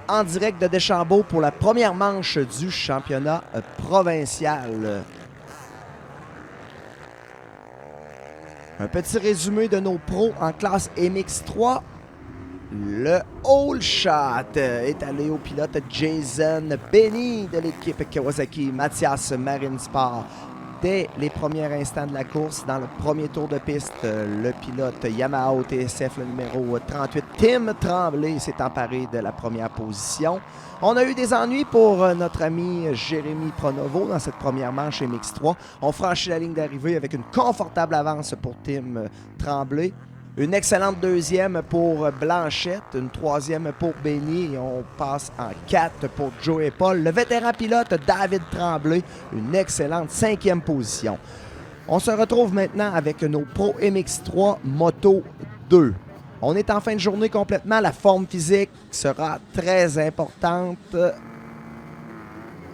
en direct de Deschambault pour la première manche du championnat provincial. Un petit résumé de nos pros en classe MX3. Le All Shot est allé au pilote Jason Benny de l'équipe Kawasaki Mathias Marine Sport. Dès les premiers instants de la course, dans le premier tour de piste, le pilote Yamaha TSF, le numéro 38, Tim Tremblay, s'est emparé de la première position. On a eu des ennuis pour notre ami Jérémy Pronovo dans cette première manche MX3. On franchit la ligne d'arrivée avec une confortable avance pour Tim Tremblay. Une excellente deuxième pour Blanchette, une troisième pour Benny et on passe en 4 pour Joe et Paul. Le vétéran pilote David Tremblay, une excellente 5e position. On se retrouve maintenant avec nos Pro MX3 Moto 2. On est en fin de journée complètement. La forme physique sera très importante.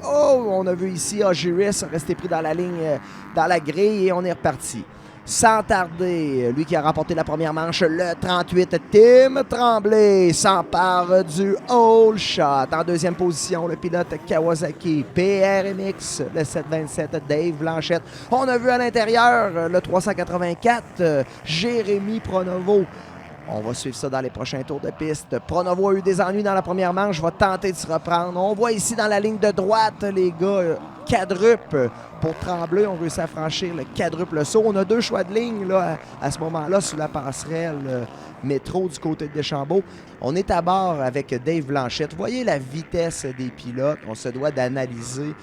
Oh, on a vu ici Ogiris rester pris dans la ligne, dans la grille et on est reparti. Sans tarder, lui qui a remporté la première manche, le 38, Tim Tremblay s'empare du All Shot. En deuxième position, le pilote Kawasaki PRMX, le 727, Dave Blanchette. On a vu à l'intérieur le 384, Jérémy Pronovo. On va suivre ça dans les prochains tours de piste. Pronovo a eu des ennuis dans la première manche, va tenter de se reprendre. On voit ici dans la ligne de droite, les gars, quadruple pour Tremblay. On réussit à franchir le quadruple saut. On a deux choix de ligne là, à ce moment-là sur la passerelle métro du côté de Deschambault. On est à bord avec Dave Blanchette. Vous voyez la vitesse des pilotes. On se doit d'analyser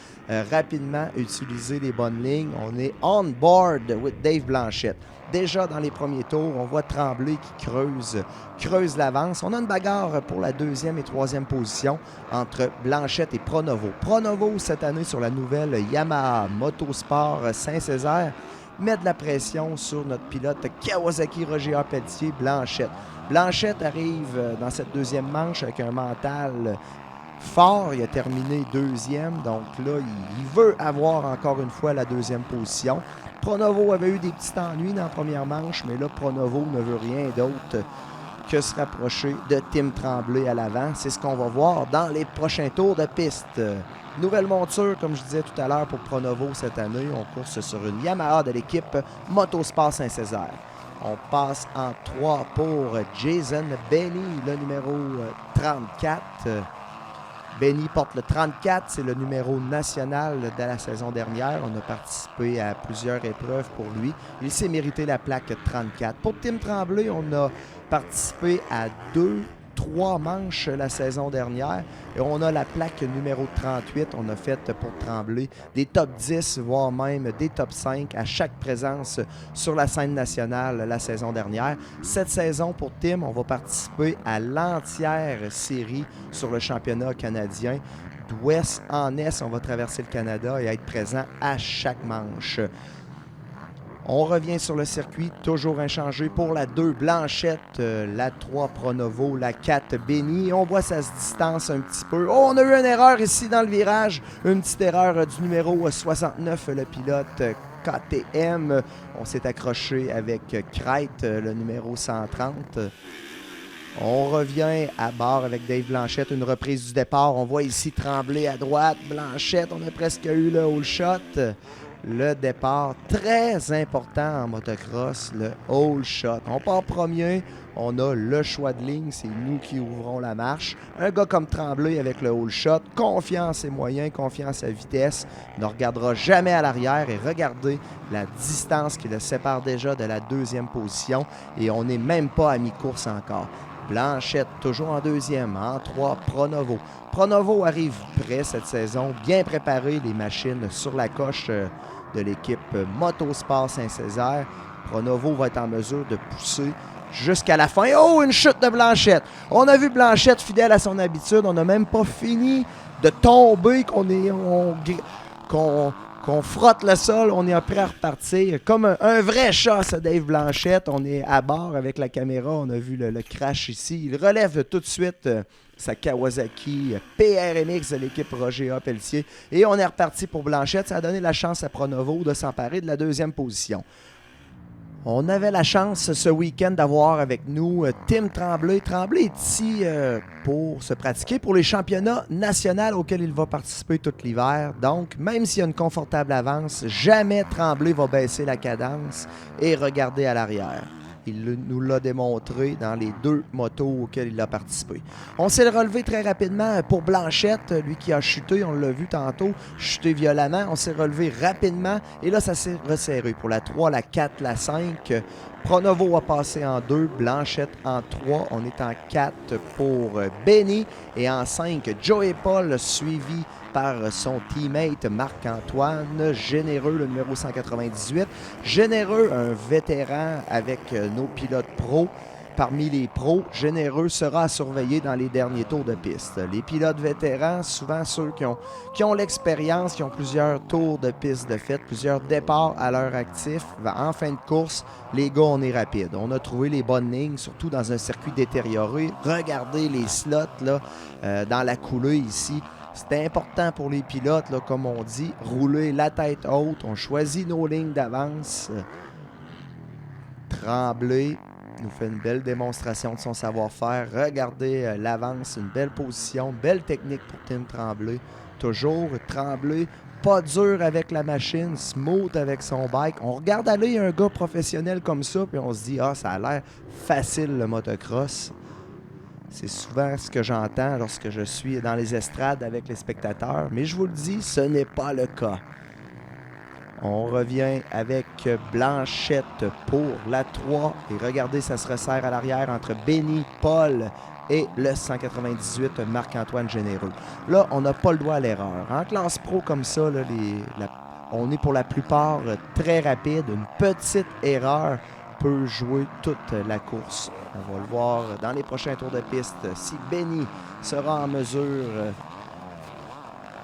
rapidement, utiliser les bonnes lignes. On est on board with Dave Blanchette. Déjà dans les premiers tours, on voit Tremblay qui creuse l'avance. On a une bagarre pour la deuxième et troisième position entre Blanchette et Pronovo. Pronovo, cette année, sur la nouvelle Yamaha Motosport Saint-Césaire, met de la pression sur notre pilote Kawasaki Roger Pelletier, Blanchette. Blanchette arrive dans cette deuxième manche avec un mental fort. Il a terminé deuxième, donc là, il veut avoir encore une fois la deuxième position. Pronovo avait eu des petits ennuis dans la première manche, mais là, Pronovo ne veut rien d'autre que se rapprocher de Tim Tremblay à l'avant. C'est ce qu'on va voir dans les prochains tours de piste. Nouvelle monture, comme je disais tout à l'heure, pour Pronovo cette année. On course sur une Yamaha de l'équipe Motosport Saint-Césaire. On passe en 3 pour Jason Benny, le numéro 34. Benny porte le 34, c'est le numéro national de la saison dernière. On a participé à plusieurs épreuves pour lui. Il s'est mérité la plaque 34. Pour Tim Tremblay, on a participé à 3 manches la saison dernière. Et on a la plaque numéro 38. On a fait pour Tremblay des top 10, voire même des top 5 à chaque présence sur la scène nationale la saison dernière. Cette saison, pour Tim, on va participer à l'entière série sur le championnat canadien. D'ouest en est, on va traverser le Canada et être présent à chaque manche. On revient sur le circuit, toujours inchangé pour la 2 Blanchette, la 3 Pronovo, la 4 Benny. On voit ça se distance un petit peu. Oh, on a eu une erreur ici dans le virage, une petite erreur du numéro 69, le pilote KTM. On s'est accroché avec Crête, le numéro 130. On revient à bord avec Dave Blanchette, une reprise du départ. On voit ici Tremblay à droite, Blanchette, on a presque eu le All Shot. Le départ très important en motocross, le All Shot. On part premier, on a le choix de ligne, c'est nous qui ouvrons la marche. Un gars comme Tremblay avec le All Shot, confiant en ses moyens, confiant en sa vitesse, ne regardera jamais à l'arrière et regardez la distance qui le sépare déjà de la deuxième position et on n'est même pas à mi-course encore. Blanchette, toujours en deuxième, en 3, Pronovo. Pronovo arrive prêt cette saison, bien préparé, les machines sur la coche de l'équipe Motosport Saint-Césaire. Pronovo va être en mesure de pousser jusqu'à la fin. Oh, une chute de Blanchette! On a vu Blanchette fidèle à son habitude, on n'a même pas fini de tomber, qu'on frotte le sol, on est prêt à repartir. Comme un vrai chat, ce Dave Blanchette. On est à bord avec la caméra. On a vu le crash ici. Il relève tout de suite sa Kawasaki PRMX de l'équipe Roger Pelletier. Et on est reparti pour Blanchette. Ça a donné la chance à Pronovo de s'emparer de la deuxième position. On avait la chance ce week-end d'avoir avec nous Tim Tremblay. Tremblay est ici pour se pratiquer pour les championnats nationaux auxquels il va participer tout l'hiver. Donc, même s'il y a une confortable avance, jamais Tremblay va baisser la cadence et regarder à l'arrière. Il nous l'a démontré dans les 2 motos auxquelles il a participé. On s'est relevé très rapidement pour Blanchette, lui qui a chuté, on l'a vu tantôt, chuté violemment. On s'est relevé rapidement et là, ça s'est resserré pour la 3, la 4, la 5. Pronovo a passé en 2, Blanchette en 3. On est en 4 pour Benny et en 5, Joey Paul suivi par son teammate Marc-Antoine Généreux, le numéro 198. Généreux, un vétéran avec nos pilotes pros. Parmi les pros, Généreux sera à surveiller dans les derniers tours de piste. Les pilotes vétérans, souvent ceux qui ont l'expérience, qui ont plusieurs tours de piste de fait, plusieurs départs à leur actif. En fin de course, les gars, on est rapide. On a trouvé les bonnes lignes, surtout dans un circuit détérioré. Regardez les slots là, dans la coulée ici. C'est important pour les pilotes, là, comme on dit, rouler la tête haute. On choisit nos lignes d'avance. Tremblay nous fait une belle démonstration de son savoir-faire. Regardez l'avance, une belle position, belle technique pour Tim Tremblay. Toujours Tremblay, pas dur avec la machine, smooth avec son bike. On regarde aller un gars professionnel comme ça, puis on se dit « Ah, ça a l'air facile le motocross ». C'est souvent ce que j'entends lorsque je suis dans les estrades avec les spectateurs. Mais je vous le dis, ce n'est pas le cas. On revient avec Blanchette pour la 3. Et regardez, ça se resserre à l'arrière entre Benny, Paul et le 198 Marc-Antoine Généreux. Là, on n'a pas le droit à l'erreur. En classe pro comme ça, là, on est pour la plupart très rapide. Une petite erreur peut jouer toute la course. On va le voir dans les prochains tours de piste si Benny sera en mesure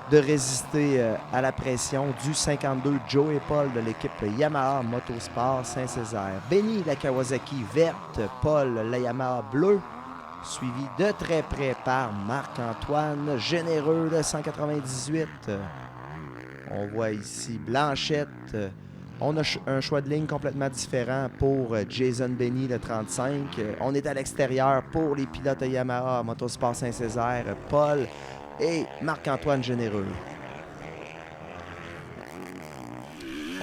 de résister à la pression du 52 Joey Paul de l'équipe Yamaha Motosport Saint-Césaire. Benny, la Kawasaki verte, Paul, la Yamaha bleue, suivi de très près par Marc-Antoine Généreux, le 198. On voit ici Blanchette. On a un choix de ligne complètement différent pour Jason Benny, le 35. On est à l'extérieur pour les pilotes Yamaha Motosport Saint-Césaire, Paul et Marc-Antoine Généreux.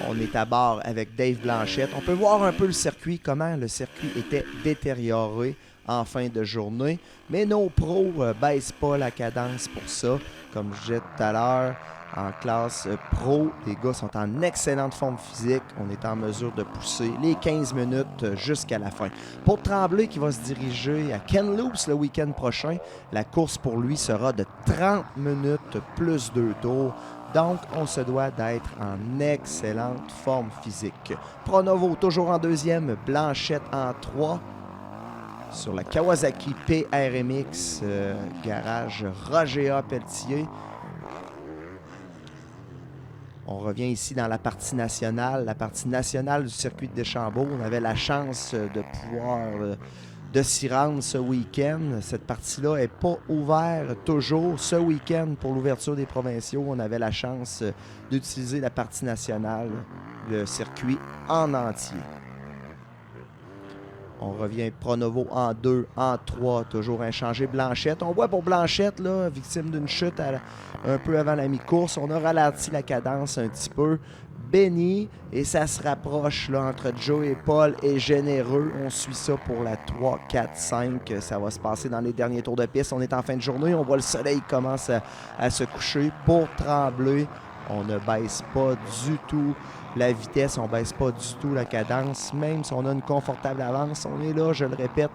On est à bord avec Dave Blanchette. On peut voir un peu le circuit, comment le circuit était détérioré en fin de journée. Mais nos pros ne baissent pas la cadence pour ça. Comme je disais tout à l'heure, en classe pro, les gars sont en excellente forme physique. On est en mesure de pousser les 15 minutes jusqu'à la fin. Pour Tremblay, qui va se diriger à Kamloops le week-end prochain, la course pour lui sera de 30 minutes plus 2 tours. Donc, on se doit d'être en excellente forme physique. Pronovo, toujours en deuxième, Blanchette en 3. Sur la Kawasaki PRMX, garage Roger A. Pelletier. On revient ici dans la partie nationale du circuit de Deschambault. On avait la chance de pouvoir de s'y rendre ce week-end. Cette partie-là n'est pas ouverte toujours. Ce week-end, pour l'ouverture des provinciaux, on avait la chance d'utiliser la partie nationale, le circuit en entier. On revient Pronovo en 2, en 3, toujours inchangé. Blanchette. On voit pour Blanchette, là, victime d'une chute un peu avant la mi-course. On a ralenti la cadence un petit peu. Benny, et ça se rapproche là, entre Joey Paul et Généreux. On suit ça pour la 3, 4, 5. Ça va se passer dans les derniers tours de piste. On est en fin de journée. On voit le soleil qui commence à se coucher. Pour Tremblay, on ne baisse pas du tout la vitesse, on ne baisse pas du tout la cadence. Même si on a une confortable avance, on est là, je le répète,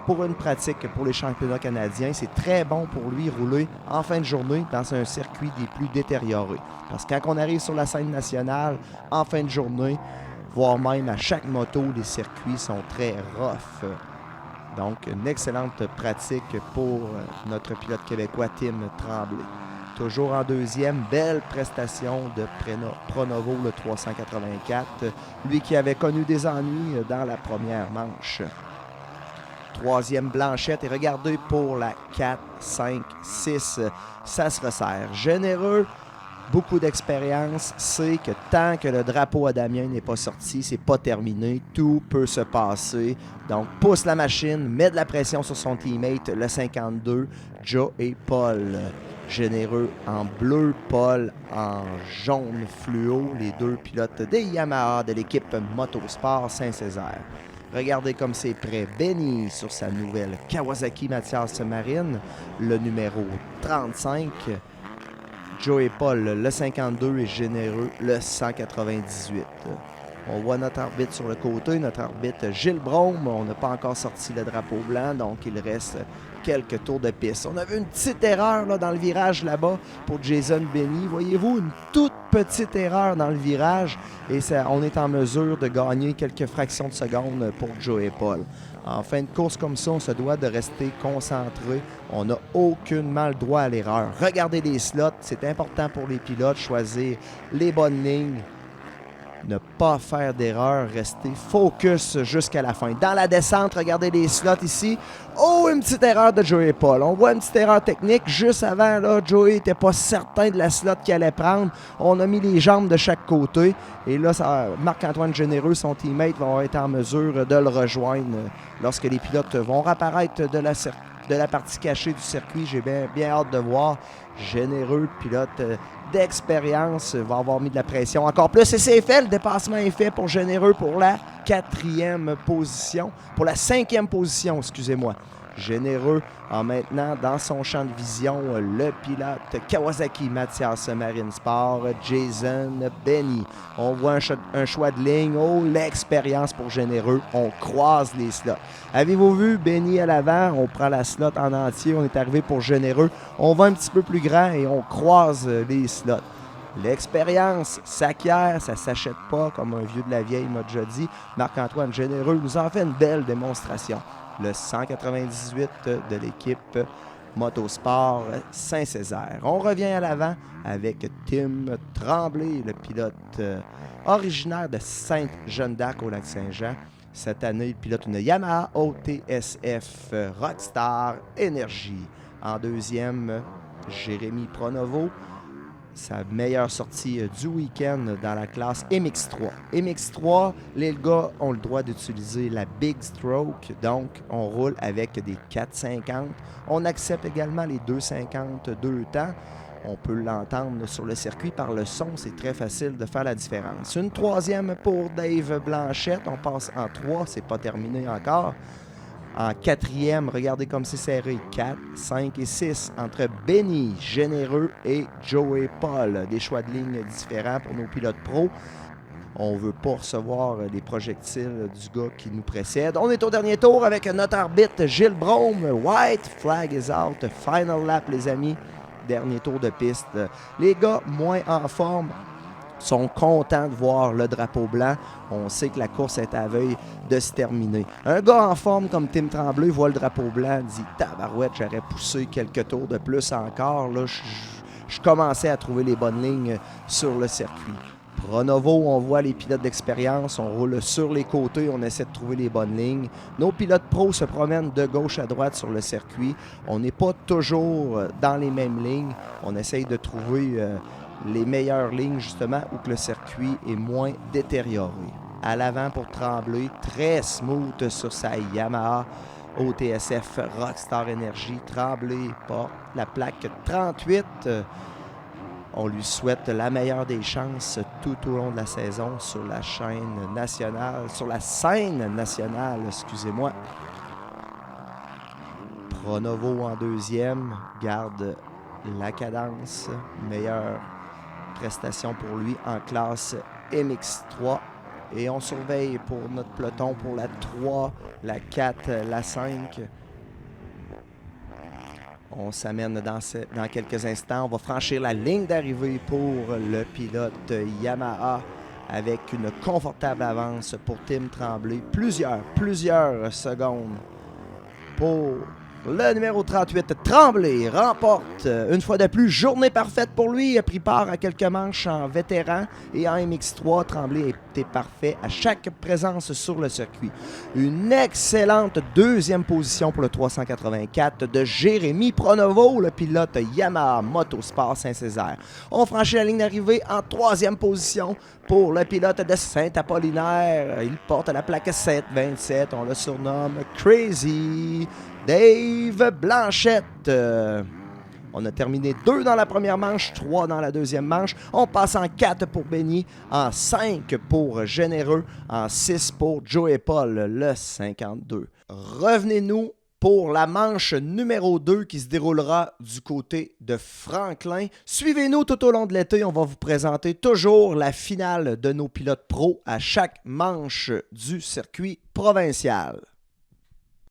pour une pratique pour les championnats canadiens. C'est très bon pour lui rouler en fin de journée dans un circuit des plus détériorés. Parce que quand on arrive sur la scène nationale, en fin de journée, voire même à chaque moto, les circuits sont très rough. Donc, une excellente pratique pour notre pilote québécois Tim Tremblay. Toujours en deuxième, belle prestation de Pronovo, le 384. Lui qui avait connu des ennuis dans la première manche. Troisième Blanchette. Et regardez pour la 4, 5, 6. Ça se resserre. Généreux beaucoup d'expérience, sait que tant que le drapeau à Damien n'est pas sorti, c'est pas terminé, tout peut se passer. Donc, pousse la machine, met de la pression sur son teammate, le 52, Joe et Paul. Généreux en bleu, Paul en jaune fluo, les deux pilotes des Yamaha de l'équipe Motosport Saint-Césaire. Regardez comme c'est prêt. Benny sur sa nouvelle Kawasaki Mathias Marine, le numéro 35. Joe et Paul, le 52 et Généreux, le 198. On voit notre arbitre sur le côté, notre arbitre Gilles Brome. On n'a pas encore sorti le drapeau blanc, donc il reste quelques tours de piste. On avait une petite erreur là, dans le virage là-bas pour Jason Benny. Voyez-vous, une toute petite erreur dans le virage et on est en mesure de gagner quelques fractions de secondes pour Joe et Paul. En fin de course comme ça, on se doit de rester concentré. On n'a aucunement le droit à l'erreur. Regardez les slots, c'est important pour les pilotes, choisir les bonnes lignes. Ne pas faire d'erreur, rester focus jusqu'à la fin. Dans la descente, regardez les slots ici. Oh, une petite erreur de Joey Paul. On voit une petite erreur technique. Juste avant, là, Joey n'était pas certain de la slot qu'il allait prendre. On a mis les jambes de chaque côté. Et là, Marc-Antoine Généreux, son teammate, va être en mesure de le rejoindre lorsque les pilotes vont réapparaître de la partie cachée du circuit. J'ai bien hâte de voir. Généreux, pilote d'expérience, va avoir mis de la pression encore plus. Et c'est fait, le dépassement est fait pour Généreux pour la 4e position. Pour la 5e position, excusez-moi. Généreux a maintenant dans son champ de vision le pilote Kawasaki Mathias Marine Sport, Jason Benny. On voit un choix de ligne. Oh, l'expérience pour Généreux. On croise les slots. Avez-vous vu Benny à l'avant? On prend la slot en entier. On est arrivé pour Généreux. On va un petit peu plus grand et on croise les slots. L'expérience s'acquiert, ça ne s'achète pas, comme un vieux de la vieille m'a déjà dit. Marc-Antoine Généreux nous en fait une belle démonstration. Le 198 de l'équipe Motosport Saint-Césaire. On revient à l'avant avec Tim Tremblay, le pilote originaire de Sainte-Jeanne-d'Arc au Lac-Saint-Jean. Cette année, il pilote une Yamaha OTSF Rockstar Energy. En deuxième, Jérémy Pronovo. Sa meilleure sortie du week-end dans la classe MX3. MX3, les gars ont le droit d'utiliser la Big Stroke, donc on roule avec des 4,50. On accepte également les 2,50 2 temps. On peut l'entendre sur le circuit par le son, c'est très facile de faire la différence. Une troisième pour Dave Blanchette, on passe en 3, c'est pas terminé encore. En quatrième, regardez comme c'est serré. 4, 5 et 6 entre Benny, Généreux et Joey Paul. Des choix de ligne différents pour nos pilotes pros. On ne veut pas recevoir les projectiles du gars qui nous précède. On est au dernier tour avec notre arbitre Gilles Brome. White flag is out. Final lap, les amis. Dernier tour de piste. Les gars moins en forme sont contents de voir le drapeau blanc. On sait que la course est à veille de se terminer. Un gars en forme comme Tim Tremblay voit le drapeau blanc, dit « Tabarouette, j'aurais poussé quelques tours de plus encore. » Là, je commençais à trouver les bonnes lignes sur le circuit. Pronovo, on voit les pilotes d'expérience, on roule sur les côtés, on essaie de trouver les bonnes lignes. Nos pilotes pros se promènent de gauche à droite sur le circuit. On n'est pas toujours dans les mêmes lignes. On essaye de trouver les meilleures lignes, justement, où que le circuit est moins détérioré. À l'avant pour Tremblay, très smooth sur sa Yamaha OTSF Rockstar Energy. Tremblay porte la plaque 38. On lui souhaite la meilleure des chances tout au long de la saison sur la chaîne nationale, sur la scène nationale, excusez-moi. Pronovo en deuxième, garde la cadence, meilleure prestation pour lui en classe MX3. Et on surveille pour notre peloton pour la 3, la 4, la 5. On s'amène dans quelques instants. On va franchir la ligne d'arrivée pour le pilote Yamaha avec une confortable avance pour Tim Tremblay. Plusieurs secondes pour le numéro 38, Tremblay remporte une fois de plus journée parfaite pour lui. Il a pris part à quelques manches en vétéran et en MX3. Tremblay était parfait à chaque présence sur le circuit. Une excellente deuxième position pour le 384 de Jérémy Pronovo, le pilote Yamaha Motosport Saint-Césaire. On franchit la ligne d'arrivée en troisième position pour le pilote de Saint-Apollinaire. Il porte la plaque 727. On le surnomme Crazy Dave Blanchette. On a terminé 2 dans la première manche, 3 dans la deuxième manche. On passe en 4 pour Benny, en 5 pour Généreux, en 6 pour Joey Paul, le 52. Revenez-nous pour la manche numéro 2 qui se déroulera du côté de Franklin. Suivez-nous tout au long de l'été. On va vous présenter toujours la finale de nos pilotes pros à chaque manche du circuit provincial.